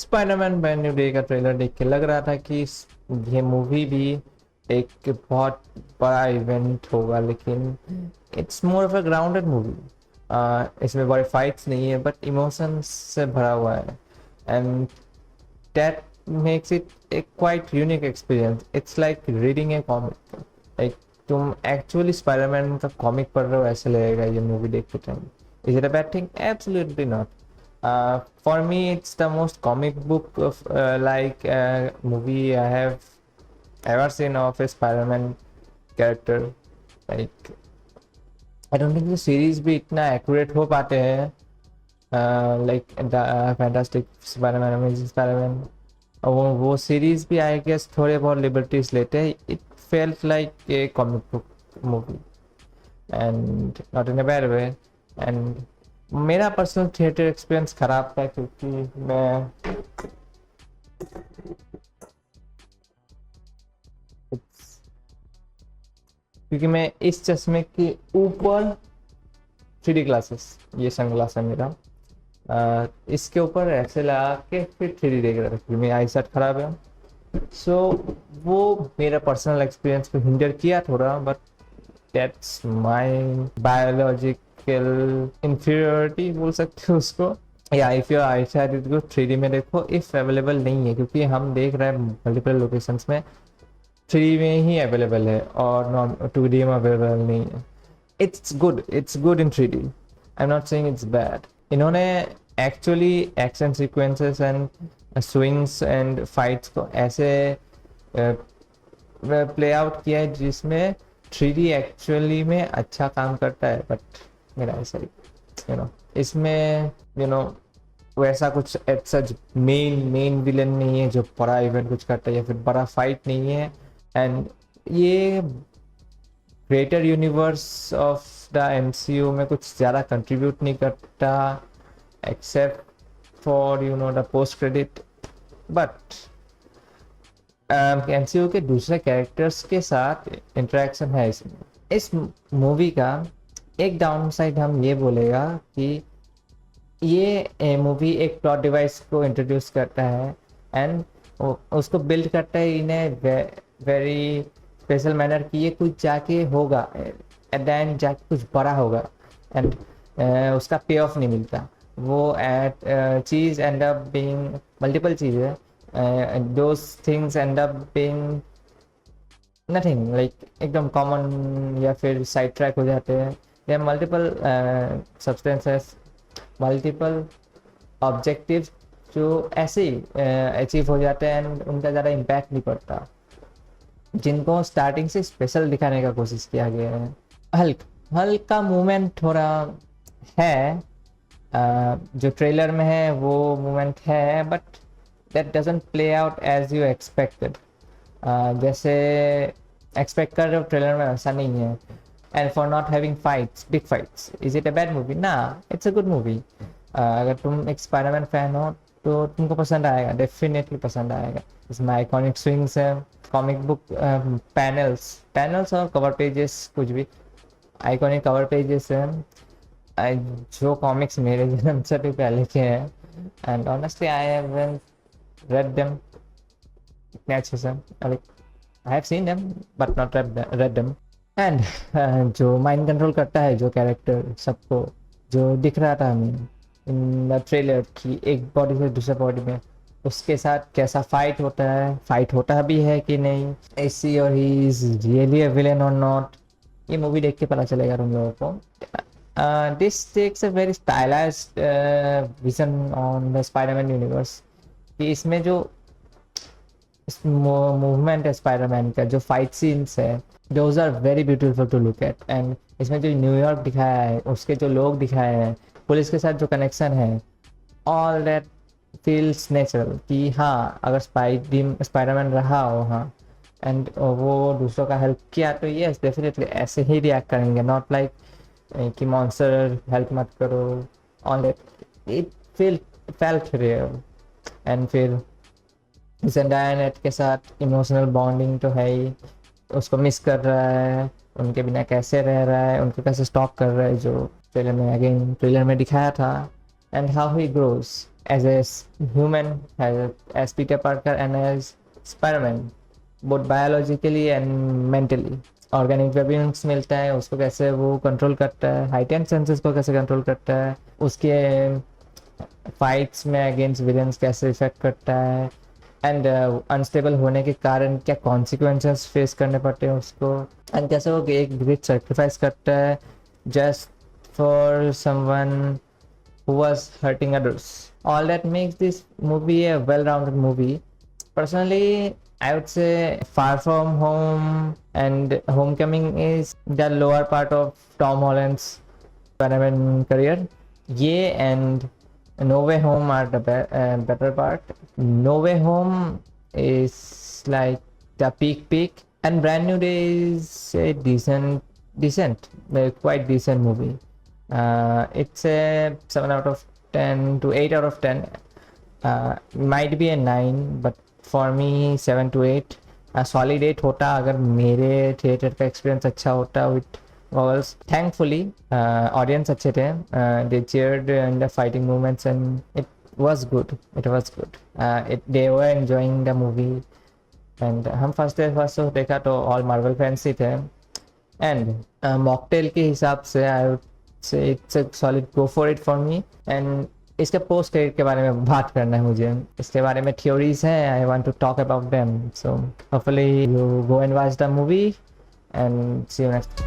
Spiderman brand new day का trailer देख के लग रहा था कि ये मूवी भी एक बहुत बड़ा इवेंट होगा, लेकिन it's more of a grounded movie. इसमें बड़े फाइट्स नहीं है बट इमोशंस से भरा हुआ है, and that makes it A quite unique experience. It's like reading A comic. Like तुम एक्चुअली स्पाइडरमैन का कॉमिक पढ़ रहे हो ऐसे लगेगा ये मूवी देखते time. Is it a bad thing? Absolutely not. For me, it's the most comic book of movie I have ever seen of a Spider-Man character. Like, I don't think the series भी इतना accurate हो पाते हैं, like the Fantastic Spider-Man, Amazing Spider-Man। और वो series भी I guess थोड़े बहुत लिबर्टीज लेते हैं। It felt like a comic book movie and not in a bad way. And मेरा पर्सनल थिएटर एक्सपीरियंस खराब था क्योंकि मैं इस चश्मे के ऊपर 3D ग्लासेस, ये सनग्लास है मेरा, इसके ऊपर ऐसे लगा के फिर 3D देख रहा था क्योंकि मेरी आई साइट खराब है। सो वो मेरा पर्सनल एक्सपीरियंस को हिंडर किया थोड़ा, but that's my biological inferiority बोल सकते हो उसको। या इफ योर आई साइट को 3D में देखो, इफ अवेलेबल नहीं है, क्योंकि हम देख रहे हैं मल्टीपल लोकेशंस में 3D में ही अवेलेबल है और नॉन 2D में अवेलेबल नहीं है। It's good in 3D। I am not saying it's bad. इन्होंने actually action sequences and swings and fights को ऐसे प्ले आउट किया है जिसमें 3D एक्चुअली में अच्छा काम करता है। बट मेरा ऐसा इसमें वैसा कुछ सच मेन विलन नहीं है जो बड़ा इवेंट कुछ करता है या फिर बड़ा फाइट नहीं है। एंड ये greater universe of the MCU में कुछ ज़्यादा कंट्रीब्यूट नहीं करता except for the post credit. But MCU के दूसरे कैरेक्टर्स के साथ इंटरेक्शन है इसमें। इस मूवी का एक डाउन साइड हम ये बोलेगा कि ये मूवी एक प्लॉट डिवाइस को इंट्रोड्यूस करता है एंड उसको बिल्ड करता है इन ए वेरी स्पेशल मैनर कि ये कुछ जाके होगा, एट द एंड जाके कुछ बड़ा होगा, एंड उसका पे ऑफ नहीं मिलता। वो चीज़ एंड अप बीइंग मल्टीपल चीज़ें, those things end up being nothing, like एकदम कॉमन या फिर साइड ट्रैक हो जाते हैं। या मल्टीपल सब्सटेंसेस, मल्टीपल ऑब्जेक्टिव जो ऐसे ही अचीव हो जाते हैं एंड उनका ज़्यादा इम्पैक्ट नहीं पड़ता, जिनको स्टार्टिंग से स्पेशल दिखाने का कोशिश किया गया है। हल्क का मूवमेंट थोड़ा है, जो ट्रेलर में है वो मूवमेंट है, but that doesn't play out as you expected। जैसे एक्सपेक्ट कर रहे हो ट्रेलर में वैसा नहीं है। And for not having fights, big fights, is it a bad movie? ना, इट्स अ गुड मूवी। अगर तुम एक स्पाइडरमैन फैन हो तो तुमको पसंद आएगा, डेफिनेटली पसंद आएगा। इसमें आइकॉनिक स्विंग्स है, कॉमिक बुक पैनल्स और कवर पेजेस, कुछ भी आइकॉनिक कवर पेजेस हैं जो कॉमिक्स मेरे जन्म से भी पहले के हैं। And honestly I haven't read them इतने अच्छे से, like I have seen them but not read them। and जो माइंड कंट्रोल करता है जो कैरेक्टर सबको, जो दिख रहा था हमें इन द ट्रेलर की एक बॉडी से दूसरे बॉडी में, उसके साथ कैसा फाइट होता भी है कि नहीं, ऐसी और he is really a villain और नॉट, ये मूवी देख के पता चलेगा तुम लोगों को। This takes a very stylized vision on the Spider Man universe. कि इसमें जो मूवमेंट है स्पाइडरमैन का, जो फाइट सीन्स है, those are very beautiful to look at. And इसमें जो न्यूयॉर्क दिखाया है, उसके जो लोग दिखाए हैं, पुलिस के साथ जो कनेक्शन है, ऑल दैट फील्स नेचुरल। कि हाँ, अगर स्पाइडरमैन रहा हो हाँ एंड वो दूसरों का हेल्प किया तो यस डेफिनेटली ऐसे ही रिएक्ट करेंगे, नॉट लाइक कि मॉन्स्टर हेल्प मत करो, all that. It felt real. And फिर ज़ेंडाया नेट के साथ इमोशनल बॉन्डिंग तो है ही, उसको मिस कर रहा है, उनके बिना कैसे रह रहा है, उनको कैसे स्टॉप कर रहा है, जो ट्रेलर में दिखाया था। And how he grows, as a human, as Peter Parker and as Spider-Man, both biologically and mentally. Organic वेबिन्स मिलता है उसको, कैसे वो कंट्रोल करता है, हाइटेंड सेंसेस को कैसे कंट्रोल करता है, उसके फाइट्स में अगेंस्ट विलेंस कैसे इफेक्ट करता है, एंड अनस्टेबल होने के कारण क्या कॉन्सिक्वेंसेस फेस करने पड़ते हैं उसको, एंड कैसे वो एक ग्रेट सेक्रीफाइस करता है just for someone who was hurting others. All that makes this movie a well-rounded movie. Personally, I would say Far From Home and Homecoming is the lower part of Tom Holland's Spider-Man career. Yeah, and No Way Home are the better part. No Way Home is like the peak, and Brand New Day is a quite decent movie. It's a 7 out of 10 to 8 out of 10. Might be a 9, but for me 7 to 8. Solid 8 होता अगर मेरे theatre का experience अच्छा होता with goggles. Thankfully audience अच्छे थे. They cheered in the fighting moments and it was good. They were enjoying the movie. And हम first show देखा तो ऑल मार्वल फैंस ही थे. एंड मॉकटेल के हिसाब से I would say it's a solid go for it for me. And इसके post credit के बारे में बात करना है मुझे. इसके बारे में थ्योरीज हैं. I want to talk about them. So hopefully you go and watch the movie and see you next.